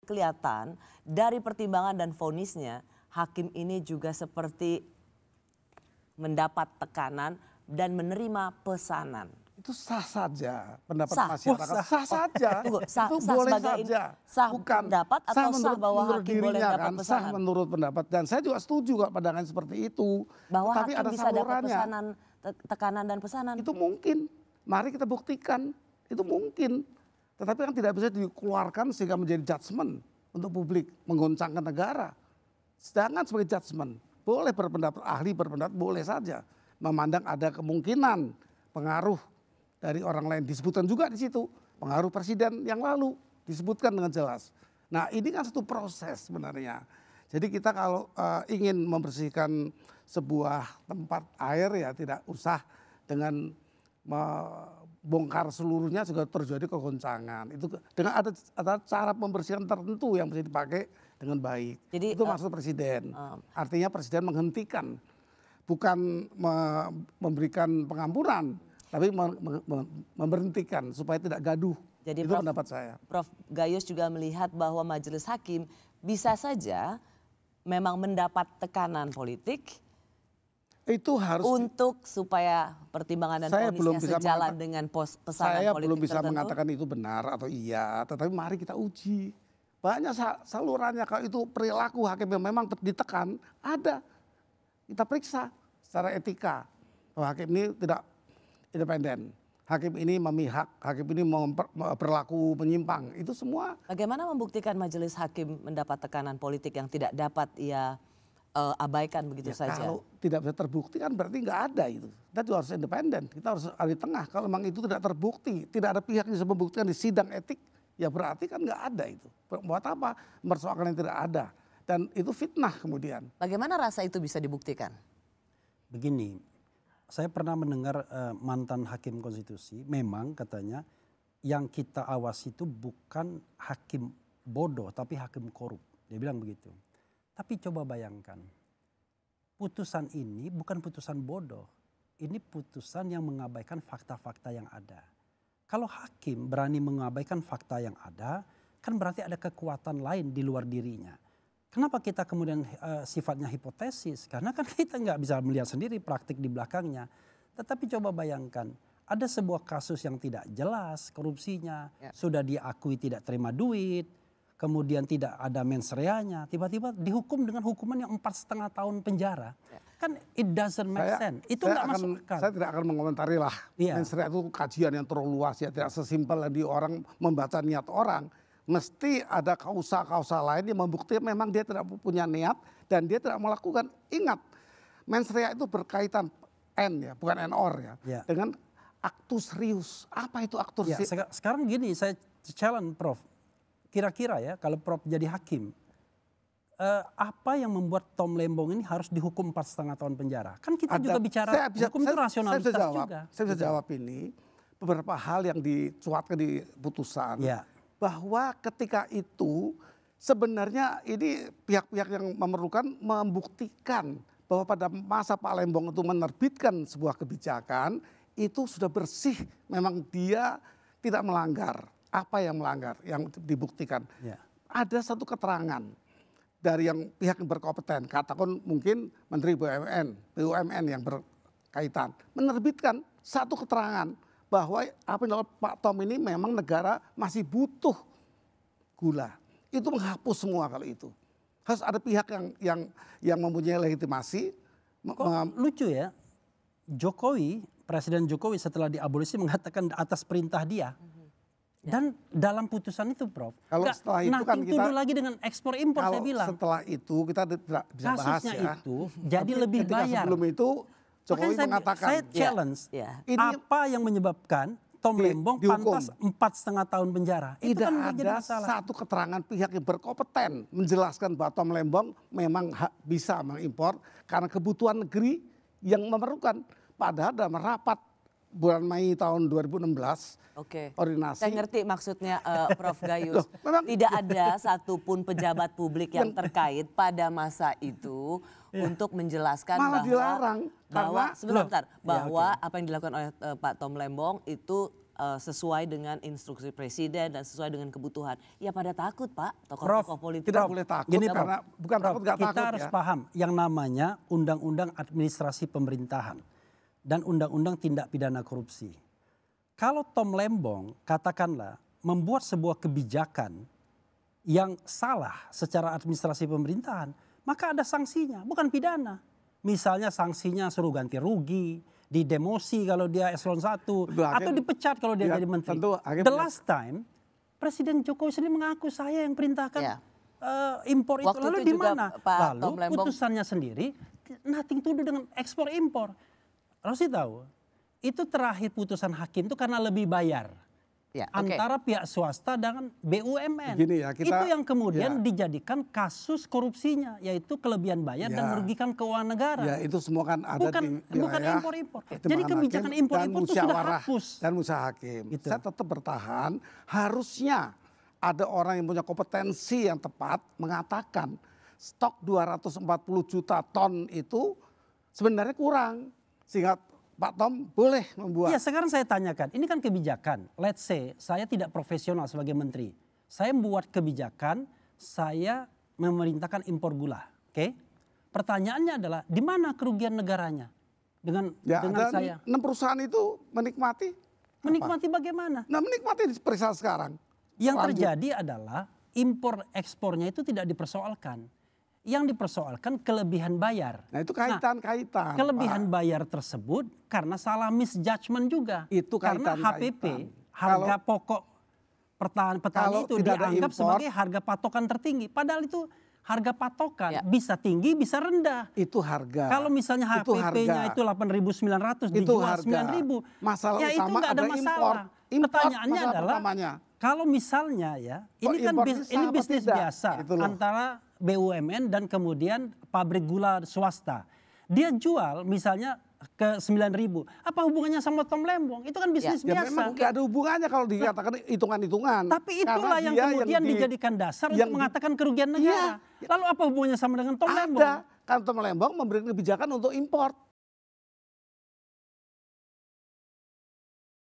kelihatan dari pertimbangan dan vonisnya hakim ini juga seperti mendapat tekanan dan menerima pesanan. Itu sah saja pendapat Sah. masyarakat, sah saja. Tunggu, itu boleh saja. Sah Bukan pendapat atau sah bahwa hakim boleh dirinya dapat kan, pesanan? sah menurut pendapat. Dan saya juga setuju kok pandangan seperti itu. Bahwa tapi hakim ada bisa dapat salurannya. pesanan, tekanan dan pesanan. Itu mungkin. Mari kita buktikan. Itu mungkin. Tetapi kan tidak bisa dikeluarkan sehingga menjadi judgement untuk publik, menggoncangkan negara. Sedangkan sebagai judgement, boleh berpendapat, ahli berpendapat boleh saja. Memandang ada kemungkinan pengaruh dari orang lain, disebutkan juga di situ pengaruh presiden yang lalu disebutkan dengan jelas. Nah ini kan satu proses sebenarnya. Jadi kita kalau ingin membersihkan sebuah tempat air ya tidak usah dengan membongkar seluruhnya juga terjadi kegoncangan. Itu dengan ada cara pembersihan tertentu yang bisa dipakai dengan baik. Jadi, itu maksud presiden. Artinya presiden menghentikan, bukan memberikan pengampunan. Tapi memberhentikan supaya tidak gaduh. Jadi itu pendapat saya. Prof Gayus juga melihat bahwa majelis hakim bisa saja memang mendapat tekanan politik itu harus untuk supaya pertimbangan dan vonisnya sejalan dengan pesanan saya politik belum bisa tertentu. mengatakan itu benar atau iya, tetapi mari kita uji. Banyak salurannya kalau itu perilaku hakim yang memang ditekan ada. Kita periksa secara etika bahwa hakim ini tidak independen, hakim ini memihak, hakim ini berlaku menyimpang, itu semua. Bagaimana membuktikan majelis hakim mendapat tekanan politik yang tidak dapat ia abaikan begitu saja? Kalau tidak bisa terbukti kan berarti nggak ada itu. Kita juga harus independen, kita harus ada di tengah. Kalau memang itu tidak terbukti, tidak ada pihak yang bisa membuktikan di sidang etik, ya berarti kan nggak ada itu. Buat apa mempersoalkan yang tidak ada? Dan itu fitnah kemudian. Bagaimana rasa itu bisa dibuktikan? Begini, saya pernah mendengar mantan hakim konstitusi, memang katanya yang kita awasi itu bukan hakim bodoh tapi hakim korup. Dia bilang begitu. Tapi coba bayangkan, putusan ini bukan putusan bodoh. Ini putusan yang mengabaikan fakta-fakta yang ada. Kalau hakim berani mengabaikan fakta yang ada, kan berarti ada kekuatan lain di luar dirinya. Kenapa kita kemudian sifatnya hipotesis? Karena kan kita nggak bisa melihat sendiri praktik di belakangnya. Tetapi coba bayangkan, ada sebuah kasus yang tidak jelas korupsinya, sudah diakui tidak terima duit, kemudian tidak ada mens reanya, tiba-tiba dihukum dengan hukuman yang 4,5 tahun penjara. Kan it doesn't make sense. Itu nggak masuk akal. Saya tidak akan mengomentari lah. Mens rea itu kajian yang terlalu luas ya, tidak sesimpel di orang membaca niat orang. Mesti ada kausa-kausa lain yang membuktikan memang dia tidak punya niat dan dia tidak melakukan. Ingat, mens rea itu berkaitan N ya, bukan NOR ya, dengan aktus reus. Apa itu aktus reus? Sekarang gini, saya challenge Prof. Kira-kira ya kalau Prof jadi hakim, apa yang membuat Tom Lembong ini harus dihukum 4,5 tahun penjara? Kan kita juga bicara hukum itu rasionalitas juga. Saya bisa jawab ini, beberapa hal yang dicuatkan di putusan. Bahwa ketika itu sebenarnya ini pihak-pihak yang memerlukan membuktikan bahwa pada masa Pak Lembong itu menerbitkan sebuah kebijakan itu sudah bersih, memang dia tidak melanggar. Apa yang melanggar yang dibuktikan? Ada satu keterangan dari yang pihak yang berkompeten, katakan mungkin Menteri BUMN yang berkaitan menerbitkan satu keterangan bahwa apa yang dilakukan Pak Tom ini memang negara masih butuh gula. Itu menghapus semua kalau itu. Harus ada pihak yang mempunyai legitimasi. Lucu ya, Presiden Jokowi setelah diabolisi mengatakan atas perintah dia. Dan dalam putusan itu Prof, kalau setelah itu kan kita lagi dengan ekspor impor saya bilang. Setelah itu kita tidak bisa bahas kasusnya ya. Itu jadi lebih bayar. Sebelum itu Jokowi mengatakan. Saya challenge, apa yang menyebabkan Tom Lembong pantas 4,5 tahun penjara? Tidak kan ada satu keterangan pihak yang berkompeten menjelaskan bahwa Tom Lembong memang bisa mengimpor karena kebutuhan negeri yang memerlukan. Padahal dalam rapat bulan Mei tahun 2016 koordinasi. Saya ngerti maksudnya Prof Gayus. Tidak ada satupun pejabat publik yang terkait pada masa itu untuk menjelaskan malah dilarang bahwa apa yang dilakukan oleh Pak Tom Lembong itu sesuai dengan instruksi presiden dan sesuai dengan kebutuhan. Ya pada takut Pak, Prof, tokoh-tokoh politik. Tidak boleh takut Gini, karena bukan Prof, takut nggak kita takut harus ya. paham yang namanya undang-undang administrasi pemerintahan dan undang-undang tindak pidana korupsi. Kalau Tom Lembong katakanlah membuat sebuah kebijakan yang salah secara administrasi pemerintahan, maka ada sanksinya, bukan pidana. Misalnya sanksinya suruh ganti rugi, didemosi kalau dia eselon 1, atau dipecat kalau dia jadi menteri. The last time Presiden Jokowi sendiri mengaku saya yang perintahkan impor itu. Waktu Lalu itu di juga mana? Pak Tom Lalu Lembong, putusannya sendiri nothing to do dengan ekspor impor. Rosi tahu, itu terakhir putusan hakim itu karena lebih bayar. Antara pihak swasta dengan BUMN. Begini ya, kita, itu yang kemudian dijadikan kasus korupsinya, yaitu kelebihan bayar dan merugikan keuangan negara. Ya itu semua kan ada di bukan wilayah impor-impor. Jadi kebijakan impor-impor itu sudah hapus. Dan musyawarah hakim. Gitu. Saya tetap bertahan, harusnya ada orang yang punya kompetensi yang tepat mengatakan stok 240 juta ton itu sebenarnya kurang. Sehingga Pak Tom boleh membuat. Ya sekarang saya tanyakan, ini kan kebijakan. Let's say saya tidak profesional sebagai menteri. Saya membuat kebijakan, saya memerintahkan impor gula. Oke? Pertanyaannya adalah di mana kerugian negaranya dengan saya? 6 perusahaan itu menikmati. Menikmati bagaimana? Nah menikmati di perisa sekarang. Yang terjadi adalah impor ekspornya itu tidak dipersoalkan. Yang dipersoalkan kelebihan bayar. Nah itu kaitan. Kelebihan bayar tersebut karena salah misjudgment juga. Itu karena HPP, harga pokok petani itu dianggap sebagai harga patokan tertinggi. Padahal itu harga patokan bisa tinggi bisa rendah. Itu harga. Kalau misalnya HPP-nya itu 8.900 dijual 9.000. Masalah ya itu nggak ada masalah. Pertanyaannya adalah kalau misalnya ya ini kan ini bisnis biasa antara BUMN dan kemudian pabrik gula swasta. Dia jual misalnya ke 9.000. Apa hubungannya sama Tom Lembong? Itu kan bisnis biasa. Memang gak ada hubungannya kalau dikatakan hitungan-hitungan. Tapi itulah yang kemudian dijadikan dasar untuk mengatakan kerugian negara. Lalu apa hubungannya sama dengan Tom Lembong? Ada. Kan Tom Lembong memberi kebijakan untuk import.